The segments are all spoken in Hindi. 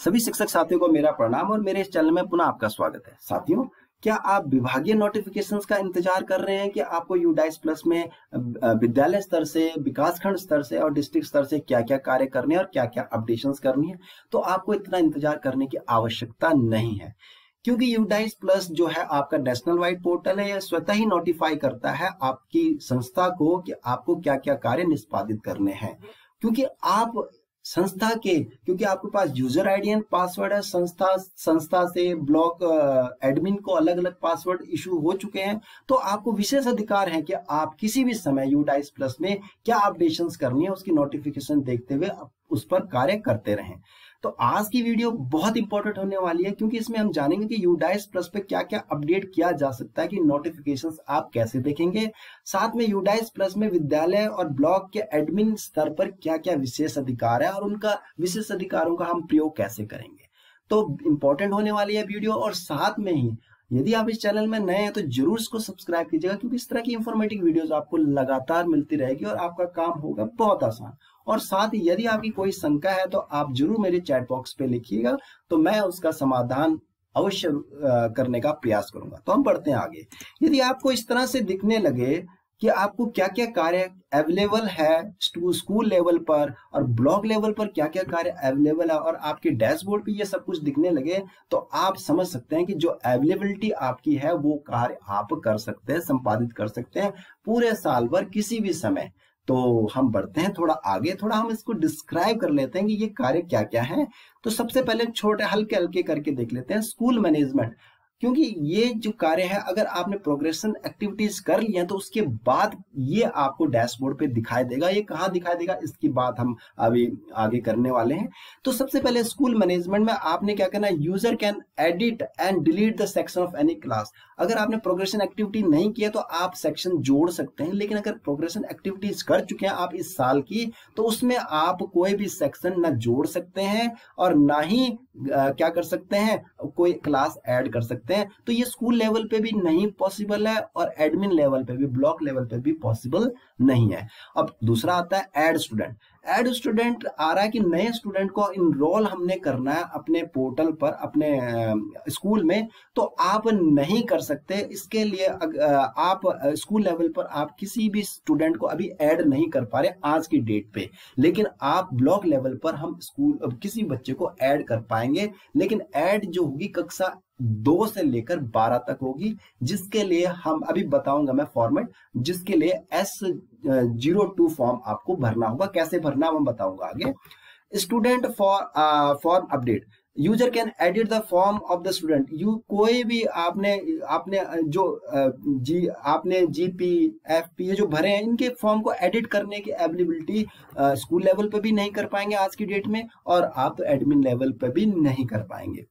सभी शिक्षक साथियों को मेरा प्रणाम और मेरे इस चैनल में पुनः आपका स्वागत है। साथियों, क्या आप विभागीय नोटिफिकेशंस का इंतजार कर रहे हैं कि आपको यूडाइस प्लस में विद्यालय स्तर से, विकासखंड स्तर से और डिस्ट्रिक्ट स्तर से क्या क्या कार्य करने हैं और क्या क्या अपडेशंस करनी है? तो आपको इतना इंतजार करने की आवश्यकता नहीं है, क्योंकि यूडाइस प्लस जो है आपका नेशनल वाइड पोर्टल है। यह स्वतः ही नोटिफाई करता है आपकी संस्था को कि आपको क्या क्या कार्य निष्पादित करने हैं। क्योंकि आपके पास यूजर आईडी एंड पासवर्ड है, संस्था से ब्लॉक एडमिन को अलग अलग पासवर्ड इशू हो चुके हैं, तो आपको विशेष अधिकार है कि आप किसी भी समय यूडाइस प्लस में क्या अपडेशंस करनी है उसकी नोटिफिकेशन देखते हुए उस पर कार्य करते रहें। तो आज की वीडियो बहुत इंपॉर्टेंट होने वाली है, क्योंकि इसमें हम जानेंगे कि यूडाइस प्लस पे क्या क्या अपडेट किया जा सकता है, कि नोटिफिकेशंस आप कैसे देखेंगे, साथ में यूडाइस प्लस में विद्यालय और ब्लॉक के एडमिन स्तर पर क्या क्या विशेष अधिकार है और उनका विशेष अधिकारों का हम प्रयोग कैसे करेंगे। तो इंपॉर्टेंट होने वाली है वीडियो। और साथ में ही यदि आप इस चैनल में नए हैं तो जरूर इसको सब्सक्राइब कीजिएगा, क्योंकि इस तरह की इंफॉर्मेटिव वीडियोस आपको लगातार मिलती रहेगी और आपका काम होगा बहुत आसान। और साथ ही यदि आपकी कोई शंका है तो आप जरूर मेरे चैट बॉक्स पे लिखिएगा, तो मैं उसका समाधान अवश्य करने का प्रयास करूंगा। तो हम बढ़ते हैं आगे। यदि आपको इस तरह से दिखने लगे कि आपको क्या क्या कार्य अवेलेबल है स्कूल लेवल पर और ब्लॉक लेवल पर क्या क्या कार्य अवेलेबल है, और आपके डैशबोर्ड पे ये सब कुछ दिखने लगे, तो आप समझ सकते हैं कि जो अवेलेबिलिटी आपकी है वो कार्य आप कर सकते हैं, संपादित कर सकते हैं पूरे साल भर किसी भी समय। तो हम बढ़ते हैं थोड़ा आगे, थोड़ा हम इसको डिस्क्राइब कर लेते हैं कि ये कार्य क्या क्या है। तो सबसे पहले छोटे हल्के हल्के करके देख लेते हैं स्कूल मैनेजमेंट, क्योंकि ये जो कार्य है अगर आपने प्रोग्रेशन एक्टिविटीज कर ली है तो उसके बाद ये आपको डैशबोर्ड पे दिखाई देगा। ये कहाँ दिखाई देगा इसकी बात हम अभी आगे करने वाले हैं। तो सबसे पहले स्कूल मैनेजमेंट में आपने क्या करना है, user can edit and delete the section of any class. अगर आपने प्रोग्रेशन एक्टिविटी नहीं किया तो आप सेक्शन जोड़ सकते हैं, लेकिन अगर प्रोग्रेशन एक्टिविटीज कर चुके हैं आप इस साल की, तो उसमें आप कोई भी सेक्शन ना जोड़ सकते हैं और ना ही क्या कर सकते हैं, कोई क्लास ऐड कर सकते हैं। तो ये स्कूल लेवल पे भी नहीं पॉसिबल है और एडमिन लेवल पे भी, ब्लॉक लेवल पे भी पॉसिबल नहीं है। अब दूसरा आता है ऐड स्टूडेंट। ऐड स्टूडेंट आ रहा है कि नए स्टूडेंट को इनरोल हमने करना है अपने पोर्टल पर, अपने स्कूल में, तो आप नहीं कर सकते। इसके लिए आप स्कूल लेवल पर आप किसी भी स्टूडेंट को अभी ऐड नहीं कर पा रहे आज की डेट पे, लेकिन आप ब्लॉक लेवल पर हम स्कूल किसी बच्चे को ऐड कर पाएंगे। लेकिन ऐड जो होगी कक्षा 2 से लेकर 12 तक होगी, जिसके लिए हम अभी बताऊंगा मैं फॉर्मेट, जिसके लिए S02 फॉर्म आपको भरना होगा। कैसे भरना मैं बताऊंगा आगे। Student form update, user can edit the form of the student. कोई भी आपने GP FP ये जो भरे हैं, इनके फॉर्म को एडिट करने की एबिलिटी स्कूल लेवल पे भी नहीं कर पाएंगे आज की डेट में, और आप एडमिन लेवल पे भी नहीं कर पाएंगे।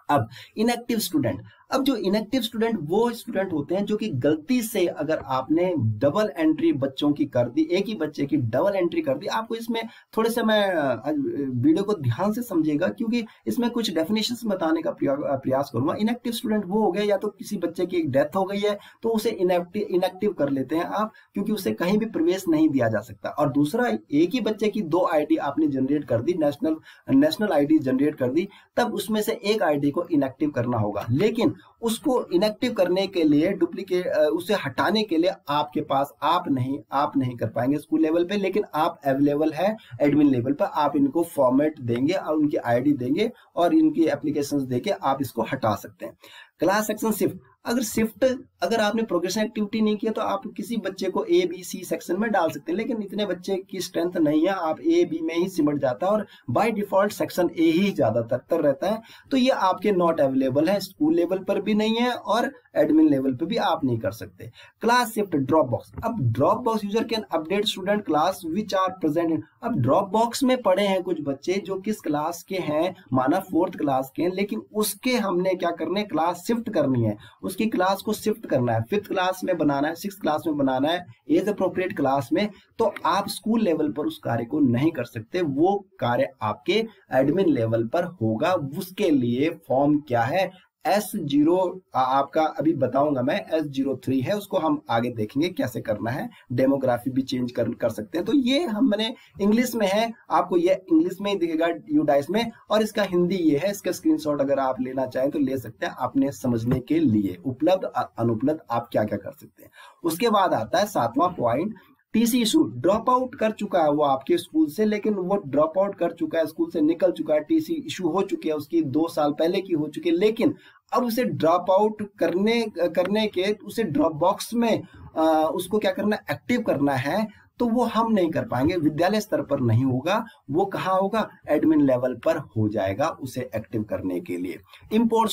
अब इनएक्टिव स्टूडेंट, अब जो इनएक्टिव स्टूडेंट वो स्टूडेंट होते हैं जो कि गलती से अगर आपने डबल एंट्री बच्चों की कर दी, एक ही बच्चे की डबल एंट्री कर दी। आपको इसमें थोड़े से मैं वीडियो को ध्यान से समझिएगा, क्योंकि इसमें कुछ डेफिनेशंस बताने का प्रयास करूंगा। इनएक्टिव स्टूडेंट वो हो गया, या तो किसी बच्चे की डेथ हो गई है तो उसे इनएक्टिव कर लेते हैं आप, क्योंकि उसे कहीं भी प्रवेश नहीं दिया जा सकता। और दूसरा, एक ही बच्चे की 2 ID आपने जनरेट कर दी, नेशनल ID जनरेट कर दी, तब उसमें से एक ID को इनएक्टिव करना होगा। लेकिन उसको इनएक्टिव करने के लिए, डुप्लीकेट उसे हटाने के लिए आपके पास आप नहीं कर पाएंगे स्कूल लेवल पे, लेकिन आप अवेलेबल है एडमिन लेवल पर। आप इनको फॉर्मेट देंगे और उनकी ID देंगे और इनकी एप्लीकेशंस देके आप इसको हटा सकते हैं। क्लास सेक्शन शिफ्ट, अगर आपने प्रोग्रेशन एक्टिविटी नहीं किया तो आप किसी बच्चे को A B C सेक्शन में डाल सकते हैं, लेकिन इतने बच्चे की स्ट्रेंथ नहीं है, आप A B में ही सिमट जाता है और बाय डिफॉल्ट सेक्शन A ही ज्यादातर रहता है। तो ये आपके नॉट अवेलेबल है, स्कूल लेवल पर भी नहीं है और एडमिन लेवल पर भी आप नहीं कर सकते। क्लास शिफ्ट ड्रॉप बॉक्स, अब drop box user can update student class which are present in. अब ड्रॉप बॉक्स में पढ़े हैं कुछ बच्चे जो किस क्लास के हैं, माना 4th क्लास के हैं, लेकिन उसके हमने क्या करने, क्लास शिफ्ट करनी है, उसकी क्लास को शिफ्ट करना है, 5th क्लास में बनाना है, 6th क्लास में बनाना है, एज अप्रोप्रिएट क्लास में। तो आप स्कूल लेवल पर उस कार्य को नहीं कर सकते, वो कार्य आपके एडमिन लेवल पर होगा। उसके लिए फॉर्म क्या है, S0 आपका अभी बताऊंगा मैं, S03 है, उसको हम आगे देखेंगे कैसे करना है। डेमोग्राफी भी चेंज कर सकते हैं। तो ये हमने इंग्लिश में है, आपको ये इंग्लिश में ही दिखेगा यूडाइस में, और इसका हिंदी ये है। इसका स्क्रीनशॉट अगर आप लेना चाहें तो ले सकते हैं, आपने समझने के लिए उपलब्ध अनुपलब्ध आप क्या क्या कर सकते हैं। उसके बाद आता है 7वां point, TC issue. Drop out कर चुका है वो आपके स्कूल से, लेकिन वो ड्रॉप आउट कर चुका है, स्कूल से निकल चुका है, टीसी इशू हो चुकी है उसकी, 2 साल पहले की हो चुकी है, लेकिन अब उसे ड्रॉप आउट करने के उसे ड्रॉप बॉक्स में उसको क्या करना, एक्टिव करना है, तो वो हम नहीं कर पाएंगे, विद्यालय स्तर पर नहीं होगा। वो कहाँ होगा, एडमिन लेवल पर हो जाएगा उसे एक्टिव करने के लिए। इंपोर्ट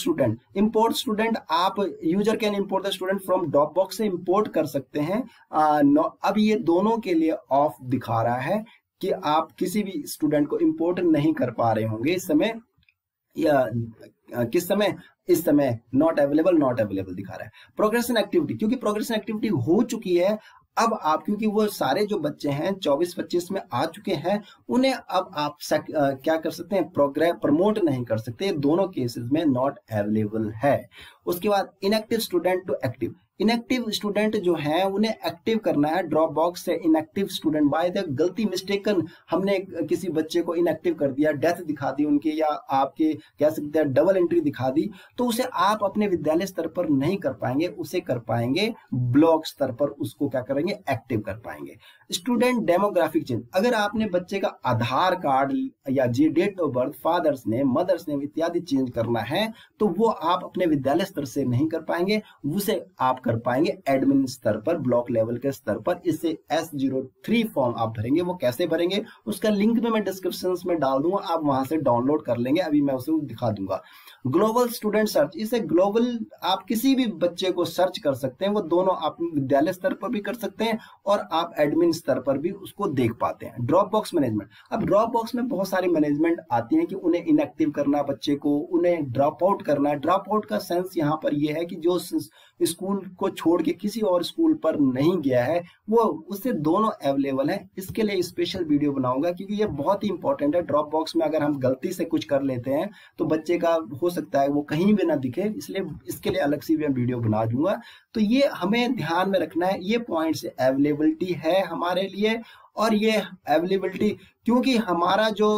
स्टूडेंट आप user can import the student from drop box से इंपोर्ट कर सकते हैं। अब ये दोनों के लिए ऑफ दिखा रहा है कि आप किसी भी स्टूडेंट को इंपोर्ट नहीं कर पा रहे होंगे इस समय, या किस समय, इस समय नॉट अवेलेबल दिखा रहा है। प्रोग्रेशन एक्टिविटी, क्योंकि प्रोग्रेशन एक्टिविटी हो चुकी है, अब आप, क्योंकि वो सारे जो बच्चे हैं 24-25 में आ चुके हैं, उन्हें अब आप क्या कर सकते हैं, प्रमोट नहीं कर सकते, दोनों केसेस में नॉट अवेलेबल है। उसके बाद inactive student to active, inactive student जो है उन्हें एक्टिव करना है ड्रॉप बॉक्स से। इनएक्टिव स्टूडेंट बाय द गलती, मिस्टेकन हमने किसी बच्चे को इनएक्टिव कर दिया, डेथ दिखा दी उनकी, या आपके कह सकते हैं डबल एंट्री दिखा दी, तो उसे आप अपने विद्यालय स्तर पर नहीं कर पाएंगे, उसे कर पाएंगे ब्लॉक स्तर पर, उसको क्या करेंगे, एक्टिव कर पाएंगे। स्टूडेंट डेमोग्राफिक चेंज, अगर आपने बच्चे का आधार कार्ड या date of birth, father's name, mother's name इत्यादि चेंज करना है, तो वो आप अपने विद्यालय स्तर से नहीं कर पाएंगे, उसे आप कर पाएंगे एडमिन स्तर पर, ब्लॉक लेवल के स्तर पर। इससे S03 फॉर्म आप भरेंगे। वो कैसे भरेंगे, उसका लिंक में मैं डिस्क्रिप्शन में डाल दूंगा, आप वहां से डाउनलोड कर लेंगे, अभी मैं उसे दिखा दूंगा। ग्लोबल स्टूडेंट सर्च, इसे ग्लोबल आप किसी भी बच्चे को सर्च कर सकते हैं, वो दोनों आप विद्यालय स्तर पर भी कर सकते हैं और आप एडमिन स्तर पर भी उसको देख पाते हैं। ड्रॉप बॉक्स मैनेजमेंट, अब ड्रॉप बॉक्स में बहुत सारी मैनेजमेंट आती है कि उन्हें इनएक्टिव करना बच्चे को, उन्हें ड्रॉप आउट करना है। ड्रॉप आउट का सेंस यहाँ पर यह है कि जो स्कूल को छोड़ के किसी और स्कूल पर नहीं गया है, वो उससे दोनों अवेलेबल है। इसके लिए स्पेशल वीडियो बनाऊंगा, क्योंकि ये बहुत ही इंपॉर्टेंट है। ड्रॉप बॉक्स में अगर हम गलती से कुछ कर लेते हैं तो बच्चे का हो सकता है वो कहीं भी ना दिखे, इसलिए इसके लिए अलग से मैं वीडियो बना दूंगा। तो ये हमें ध्यान में रखना है, ये पॉइंट्स अवेलेबिलिटी है हमारे लिए। और ये अवेलेबिलिटी, क्योंकि हमारा जो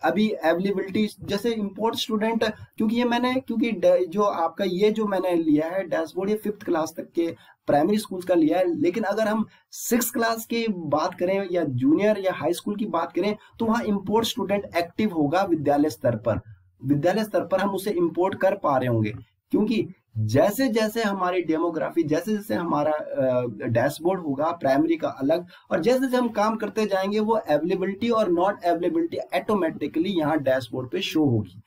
अभी अवेलेबिलिटी जैसे इंपोर्ट स्टूडेंट, क्योंकि ये मैंने, क्योंकि जो आपका ये जो मैंने लिया है डैशबोर्ड, ये 5th क्लास तक के प्राइमरी स्कूल का लिया है, लेकिन अगर हम 6th क्लास की बात करें या जूनियर या हाई स्कूल की बात करें, तो वहाँ इंपोर्ट स्टूडेंट एक्टिव होगा विद्यालय स्तर पर। विद्यालय स्तर पर हम उसे इंपोर्ट कर पा रहे होंगे, क्योंकि जैसे जैसे हमारी डेमोग्राफी, जैसे जैसे हमारा डैशबोर्ड होगा प्राइमरी का अलग, और जैसे जैसे हम काम करते जाएंगे, वो अवेलेबिलिटी और नॉट अवेलेबिलिटी ऑटोमेटिकली यहाँ डैशबोर्ड पे शो होगी।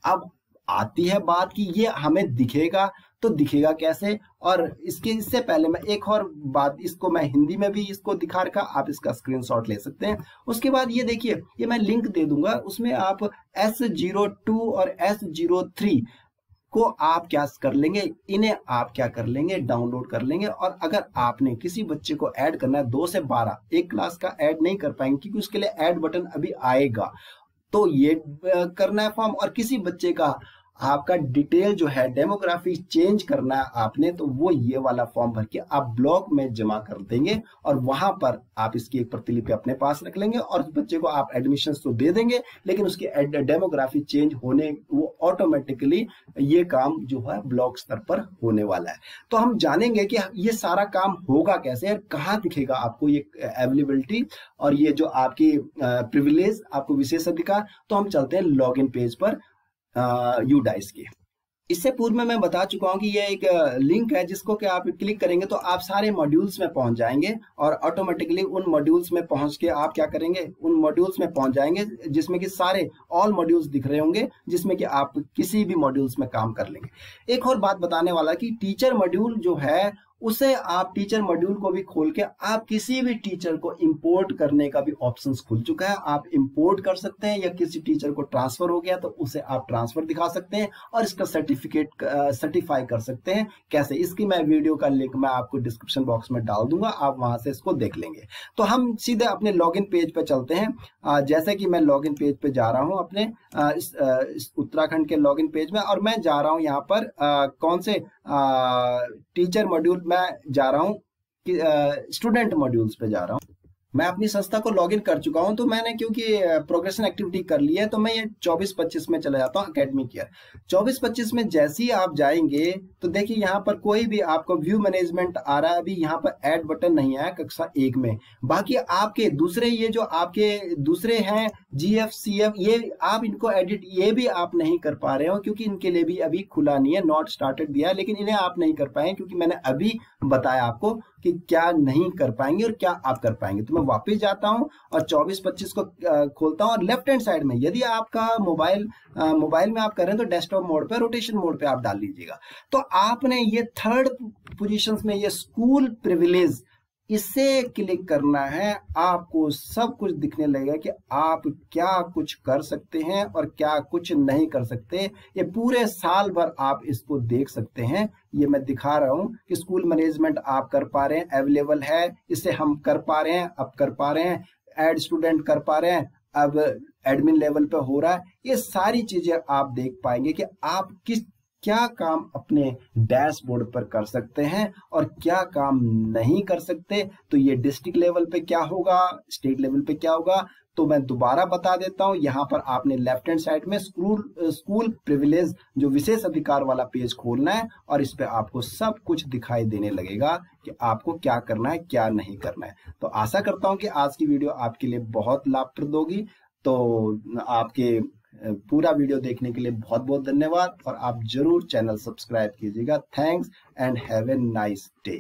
अब आती है बात कि ये हमें दिखेगा, तो दिखेगा कैसे। और इससे पहले मैं एक और बात, इसको मैं हिंदी में भी इसको दिखा रखा, आप इसका स्क्रीनशॉट ले सकते हैं। उसके बाद ये देखिए, ये मैं लिंक दे दूंगा, उसमें आप S02 और S03 को आप क्या कर लेंगे, इन्हें आप क्या कर लेंगे, डाउनलोड कर लेंगे। और अगर आपने किसी बच्चे को ऐड करना है 2 से 12, एक क्लास का ऐड नहीं कर पाएंगे, क्योंकि उसके लिए ऐड बटन अभी आएगा, तो ये करना है फॉर्म। और किसी बच्चे का आपका डिटेल जो है डेमोग्राफी चेंज करना है आपने, तो वो ये वाला फॉर्म भर के आप ब्लॉक में जमा कर देंगे, और वहां पर आप इसकी एक प्रतिलिपि अपने पास रख लेंगे, और बच्चे को आप एडमिशन तो दे देंगे, लेकिन उसकी डेमोग्राफी चेंज होने, वो ऑटोमेटिकली ये काम जो है ब्लॉक स्तर पर होने वाला है। तो हम जानेंगे कि ये सारा काम होगा कैसे और कहाँ दिखेगा आपको ये अवेलेबिलिटी और ये जो आपकी प्रिविलेज, आपको विशेषाधिकार। तो हम चलते हैं लॉगिन पेज पर यूडाइस के। इससे पूर्व में मैं बता चुका हूं कि ये एक लिंक है, जिसको कि आप क्लिक करेंगे तो आप सारे मॉड्यूल्स में पहुंच जाएंगे, और ऑटोमेटिकली उन मॉड्यूल्स में पहुंच के आप क्या करेंगे, उन मॉड्यूल्स में पहुंच जाएंगे जिसमें कि सारे ऑल मॉड्यूल्स दिख रहे होंगे, जिसमें कि आप किसी भी मॉड्यूल्स में काम कर लेंगे। एक और बात बताने वाला कि टीचर मॉड्यूल जो है उसे आप टीचर मॉड्यूल को भी खोल के आप किसी भी टीचर को इंपोर्ट करने का भी ऑप्शंस खुल चुका है। आप इंपोर्ट कर सकते हैं, या किसी टीचर को ट्रांसफर हो गया तो उसे आप ट्रांसफर दिखा सकते हैं और इसका सर्टिफिकेट सर्टिफाई कर सकते हैं। कैसे, इसकी मैं वीडियो का लिंक मैं आपको डिस्क्रिप्शन बॉक्स में डाल दूंगा, आप वहां से इसको देख लेंगे। तो हम सीधे अपने लॉगिन पेज पे चलते हैं। जैसे कि मैं लॉगिन पेज पे जा रहा हूं अपने इस उत्तराखंड के लॉगिन पेज में, और मैं जा रहा हूं यहाँ पर कौन से टीचर मॉड्यूल में जा रहा हूं कि स्टूडेंट मॉड्यूल्स पे जा रहा हूं। मैं अपनी संस्था को लॉगिन कर चुका हूं, तो मैंने क्योंकि प्रोग्रेशन एक्टिविटी कर ली है, तो मैं ये 24-25 में चला जाता हूं एकेडमिक ईयर। 24-25 में जैसे ही आप जाएंगे तो देखिए यहाँ पर कोई भी आपको व्यू मैनेजमेंट आ रहा है। अभी यहाँ पर ऐड बटन नहीं आया कक्षा 1 में। बाकी आपके दूसरे ये जो आपके दूसरे हैं GF CF, ये आप इनको एडिट ये भी आप नहीं कर पा रहे हो, क्योंकि इनके लिए भी अभी खुला नहीं है, नॉट स्टार्टेड दिया है, लेकिन इन्हें आप नहीं कर पाए क्योंकि मैंने अभी बताया आपको कि क्या नहीं कर पाएंगे और क्या आप कर पाएंगे। तो मैं वापस जाता हूं और 24-25 को खोलता हूं, और लेफ्ट हैंड साइड में यदि आपका मोबाइल में आप कर रहे हैं तो डेस्कटॉप मोड पे, रोटेशन मोड पे आप डाल लीजिएगा। तो आपने ये थर्ड पोजीशंस में ये स्कूल प्रिविलेज, इसे क्लिक करना है। आपको सब कुछ दिखने लगेगा कि आप क्या कुछ कर सकते हैं और क्या कुछ नहीं कर सकते। ये पूरे साल भर आप इसको देख सकते हैं। ये मैं दिखा रहा हूं कि स्कूल मैनेजमेंट आप कर पा रहे हैं, अवेलेबल है, इसे हम कर पा रहे हैं, अब कर पा रहे हैं, ऐड स्टूडेंट कर पा रहे हैं, अब एडमिन लेवल पे हो रहा है। ये सारी चीजें आप देख पाएंगे कि आप क्या काम अपने डैशबोर्ड पर कर सकते हैं और क्या काम नहीं कर सकते। तो ये डिस्ट्रिक्ट लेवल पे क्या होगा, स्टेट लेवल पे क्या होगा, तो मैं दोबारा बता देता हूं। यहाँ पर आपने लेफ्ट हैंड साइड में स्कूल प्रिविलेज जो विशेष अधिकार वाला पेज खोलना है, और इस पे आपको सब कुछ दिखाई देने लगेगा कि आपको क्या करना है, क्या नहीं करना है। तो आशा करता हूं कि आज की वीडियो आपके लिए बहुत लाभप्रद होगी। तो आपके पूरा वीडियो देखने के लिए बहुत बहुत धन्यवाद, और आप जरूर चैनल सब्सक्राइब कीजिएगा। Thanks and have a nice day.